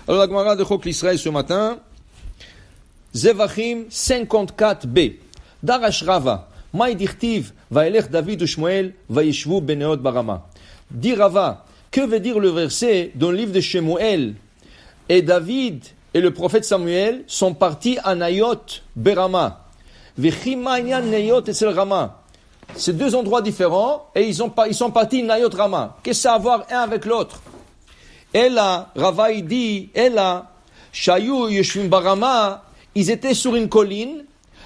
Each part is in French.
Alors la Gemara de Chok l'Israël ce matin, Zevachim 54b. Darash Rava, Maï dirtiv, Vaelech David ou Shmuel, Vaishvu Beneot Barama. Dit Rava, que veut dire le verset dans le livre de Shemuel? Et David et le prophète Samuel sont partis à Nayot Berama. Vechimanian Nayot et Sel Rama. C'est deux endroits différents et ils sont partis Nayot Rama. Qu'est-ce que ça a à voir un avec l'autre? Et là, Rava il dit, et là, Shayu Yeshvim Barama, ils étaient sur une colline.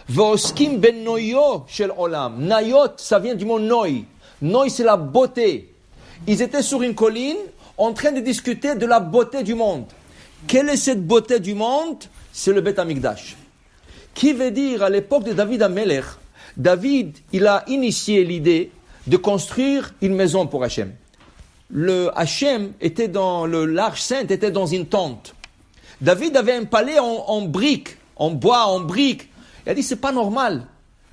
Voskim ben Noyo shel Olam. Nayot, ça vient du mot Noi. Noi, c'est la beauté. Ils étaient sur une colline en train de discuter de la beauté du monde. Quelle est cette beauté du monde? C'est le Beth Amikdash. Qui veut dire, à l'époque de David Amelech, David, il a initié l'idée de construire une maison pour Hachem. Le Hachem était dans l'Arche Sainte, était dans une tente. David avait un palais en briques, en bois, en briques. Il a dit, c'est pas normal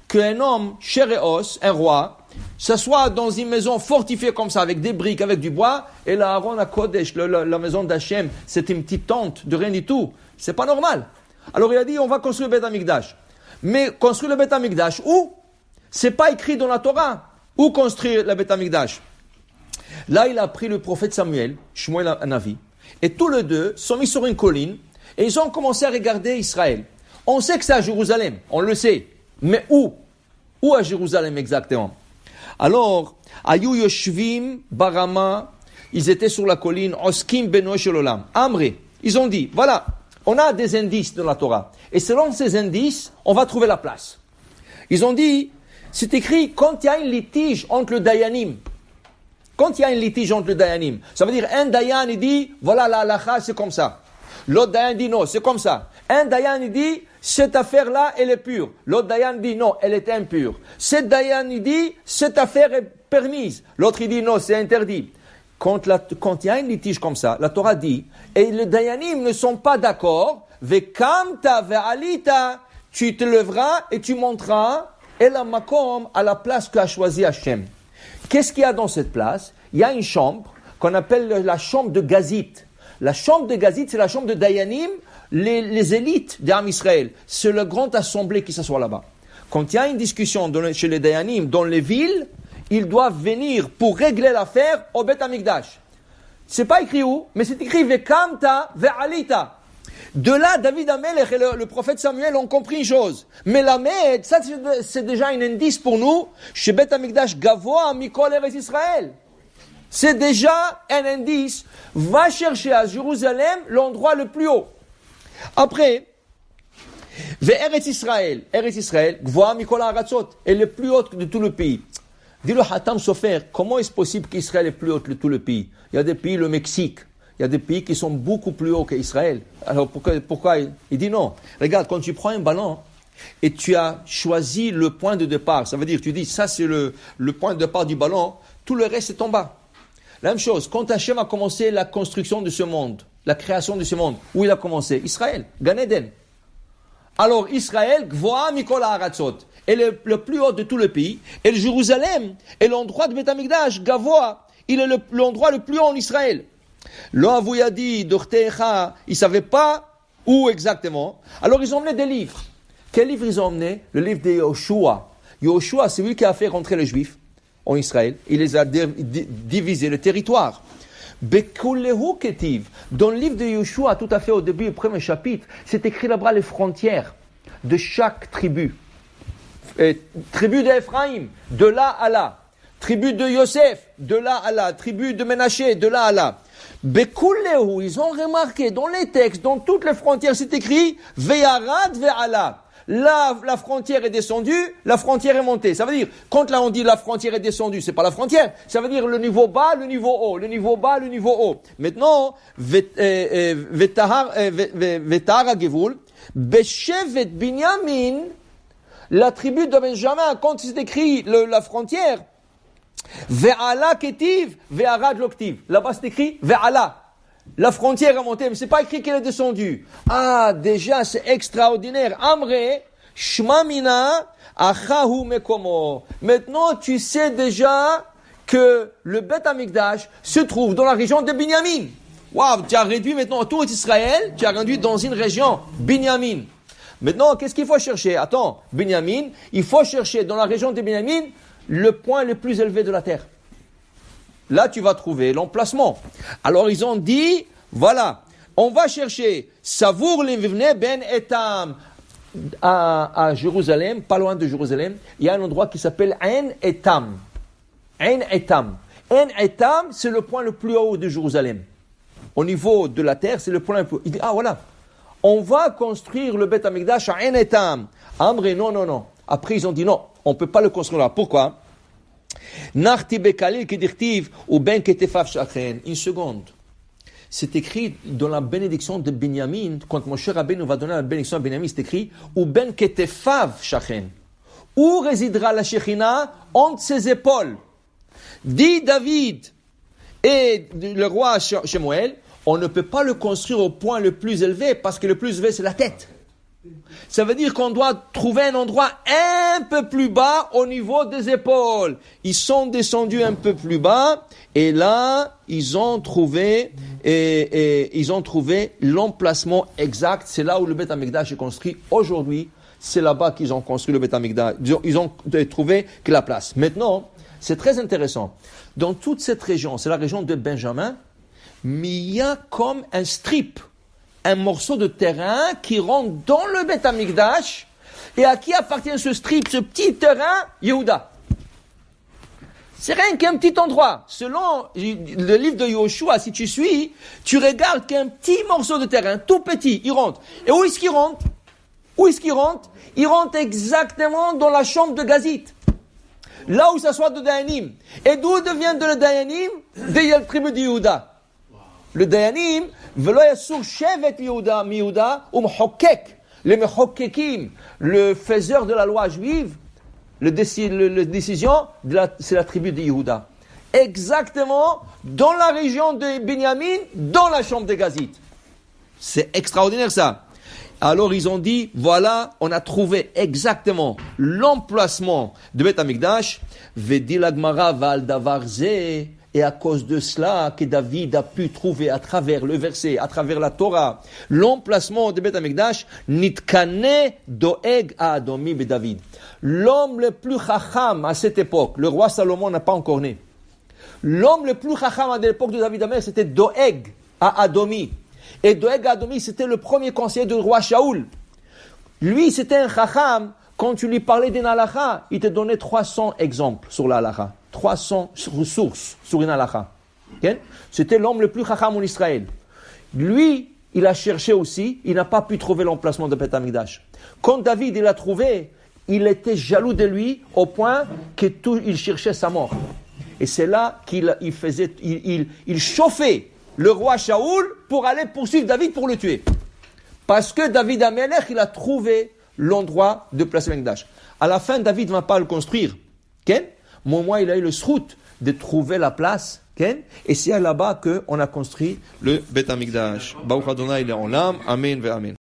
qu'un homme, chair et os, un roi, s'assoit dans une maison fortifiée comme ça, avec des briques, avec du bois, et la Aaron à Kodesh, la maison d'Hachem, c'est une petite tente de rien du tout. C'est pas normal. Alors il a dit, on va construire le Beth Amikdash. Mais construire le Beth Amikdash, où? C'est pas écrit dans la Torah. Où construire le Beth Amikdash? Là, il a pris le prophète Samuel, Shmuel Hanavi, et tous les deux sont mis sur une colline, et ils ont commencé à regarder Israël. On sait que c'est à Jérusalem, on le sait. Mais où? Où à Jérusalem exactement? Alors, Ayu Yoshvim Barama, ils étaient sur la colline, Oskim Beno Shelolam. Amri, ils ont dit, voilà, on a des indices dans la Torah. Et selon ces indices, on va trouver la place. Ils ont dit, c'est écrit, quand il y a un litige entre le Dayanim, quand il y a un litige entre le Dayanim, ça veut dire un Dayan, il dit, voilà la halacha, c'est comme ça. L'autre Dayan dit, non, c'est comme ça. Un Dayan, il dit, cette affaire-là, elle est pure. L'autre Dayan dit, non, elle est impure. Cet Dayan, il dit, cette affaire est permise. L'autre, il dit, non, c'est interdit. Quand il y a un litige comme ça, la Torah dit, et les Dayanim ne sont pas d'accord, vekamta ve'alita, tu te lèveras et tu monteras, et la makom, à la place qu'a choisi Hachem. Qu'est-ce qu'il y a dans cette place? Il y a une chambre qu'on appelle la chambre de Gazit. La chambre de Gazit, c'est la chambre de Dayanim, les élites d'Am Israël. C'est le grand assemblée qui s'assoit là-bas. Quand il y a une discussion chez les Dayanim dans les villes, ils doivent venir pour régler l'affaire au Beth Amikdash. C'est pas écrit où, mais c'est écrit Vekamta ve'alita. De là, David Amelech et le prophète Samuel ont compris une chose. Mais la Med, ça c'est déjà un indice pour nous. Chez Beth Amikdash Gavoa Mikol Eretz Israël. C'est déjà un indice. Va chercher à Jérusalem l'endroit le plus haut. Après, Eretz Israël, Gvoa Mikol Haratzot, est le plus haut de tout le pays. Dis-le Hatam Sofer, comment est-ce possible qu'Israël est plus haut de tout le pays? Il y a des pays, le Mexique, il y a des pays qui sont beaucoup plus hauts qu'Israël. Alors pourquoi il dit non? Regarde, quand tu prends un ballon et tu as choisi le point de départ, ça veut dire, tu dis, ça c'est le point de départ du ballon, tout le reste est en bas. La même chose, quand Hachem a commencé la construction de ce monde, la création de ce monde, où il a commencé? Israël, Gan Eden. Alors Israël, Gvoa Mikol Haratzot, est le plus haut de tout le pays, et le Jérusalem est l'endroit de Beth Amikdash, Gavoa, il est l'endroit le plus haut en Israël. Lo Avouyadi, Dortecha, ils ne savaient pas où exactement. Alors ils ont emmené des livres. Quels livres ils ont emmené? Le livre de Yoshua. Yoshua, c'est lui qui a fait rentrer les Juifs en Israël. Il les a divisé le territoire. Bekulehu Ketiv. Dans le livre de Yoshua, tout à fait au début, le premier chapitre, c'est écrit là-bas les frontières de chaque tribu. Tribu d'Ephraïm, de là à là. Tribu de Yosef, de là à là. Tribu de Ménaché, de là à là. Bekulehu, ils ont remarqué dans les textes, dans toutes les frontières, c'est écrit Ve'arad ve'ala. Là, la frontière est descendue, la frontière est montée. Ça veut dire, quand là on dit la frontière est descendue, c'est pas la frontière. Ça veut dire le niveau bas, le niveau haut, le niveau bas, le niveau haut. Maintenant, Vetahar Agevul, Beshevet Binyamin, la tribu de Benjamin, quand c'est écrit la frontière, Ve'ala Ketiv, Ve'arad Loktiv. Là-bas c'est écrit Ve'ala. La frontière est montée, mais c'est pas écrit qu'elle est descendue. Ah, déjà, c'est extraordinaire. Amre, Shmamina, Achahu Mekomo. Maintenant, tu sais déjà que le Beth Amikdash se trouve dans la région de Binyamin. Waouh, tu as réduit maintenant tout Israël, tu as réduit dans une région, Binyamin. Maintenant, qu'est-ce qu'il faut chercher? Attends, Binyamin, il faut chercher dans la région de Binyamin le point le plus élevé de la terre. Là, tu vas trouver l'emplacement. Alors, ils ont dit, voilà, on va chercher Savour Livne Ben Etam à Jérusalem, pas loin de Jérusalem. Il y a un endroit qui s'appelle Ein Etam. Ein Etam. Ein Etam, c'est le point le plus haut de Jérusalem. Au niveau de la terre, c'est le point le plus haut. Il dit, voilà, on va construire le Beth Amikdash à Ein Etam. Amré, non. Après, ils ont dit, non, on ne peut pas le construire là. Pourquoi? Une seconde. C'est écrit dans la bénédiction de Binyamin, quand Moshe Rabbeinu va donner la bénédiction à Binyamin, c'est écrit ou ben ketefav shachen. Où résidera la Shekhinah entre ses épaules? Dit David et le roi Shemuel, on ne peut pas le construire au point le plus élevé parce que le plus élevé c'est la tête. Ça veut dire qu'on doit trouver un endroit un peu plus bas au niveau des épaules. Ils sont descendus un peu plus bas et là, ils ont trouvé l'emplacement exact. C'est là où le Beth Amikdash est construit aujourd'hui. C'est là-bas qu'ils ont construit le Beth Amikdash. Ils ont trouvé que la place. Maintenant, c'est très intéressant. Dans toute cette région, c'est la région de Benjamin, mais il y a comme un strip, un morceau de terrain qui rentre dans le Beth Amikdash. Et à qui appartient ce strip, ce petit terrain? Yehuda. C'est rien qu'un petit endroit. Selon le livre de Yoshua, si tu suis, tu regardes qu'un petit morceau de terrain, tout petit, il rentre. Et où est-ce qu'il rentre? Il rentre exactement dans la chambre de Gazit. Là où s'assoit le Dayanim. Et d'où devient le Dayanim? De la tribu de Yehuda. Le Dayanim, velo yasur shevet Yehuda, mi-Yehuda, Mehokek. Le Mehokekim, le faiseur de la loi juive, le décision, c'est la tribu de Yehuda. Exactement dans la région de Binyamin, dans la chambre de Gazit. C'est extraordinaire ça. Alors ils ont dit, voilà, on a trouvé exactement l'emplacement de Beth Amikdash. Vedi la Gemara val davar ze. Et à cause de cela que David a pu trouver à travers le verset, à travers la Torah, l'emplacement de Beth Amikdash, Nitkane doeg à Adomi be David. L'homme le plus chacham à cette époque, le roi Salomon n'a pas encore né. L'homme le plus chacham à l'époque de David Amer, c'était Doeg à Adomi. Et Doeg à Adomi, c'était le premier conseiller du roi Shaoul. Lui, c'était un chacham. Quand tu lui parlais d'une halakha, il te donnait 300 exemples sur la halakha. 300 ressources sur une halakha. Okay? C'était l'homme le plus chacham en Israël. Lui, il a cherché aussi, il n'a pas pu trouver l'emplacement de Beth Amikdash. Quand David il l'a trouvé, il était jaloux de lui au point qu'il cherchait sa mort. Et c'est là qu'il chauffait le roi Shaoul pour aller poursuivre David pour le tuer. Parce que David Amelech, il a trouvé l'endroit de placer Amikdash. À la fin, David ne va pas le construire. Okay? Moi, il a eu le srout de trouver la place. Okay? Et c'est là-bas qu'on a construit le Beth Amikdash. Baruch Adonai, il est en l'âme. Amen ve Amen.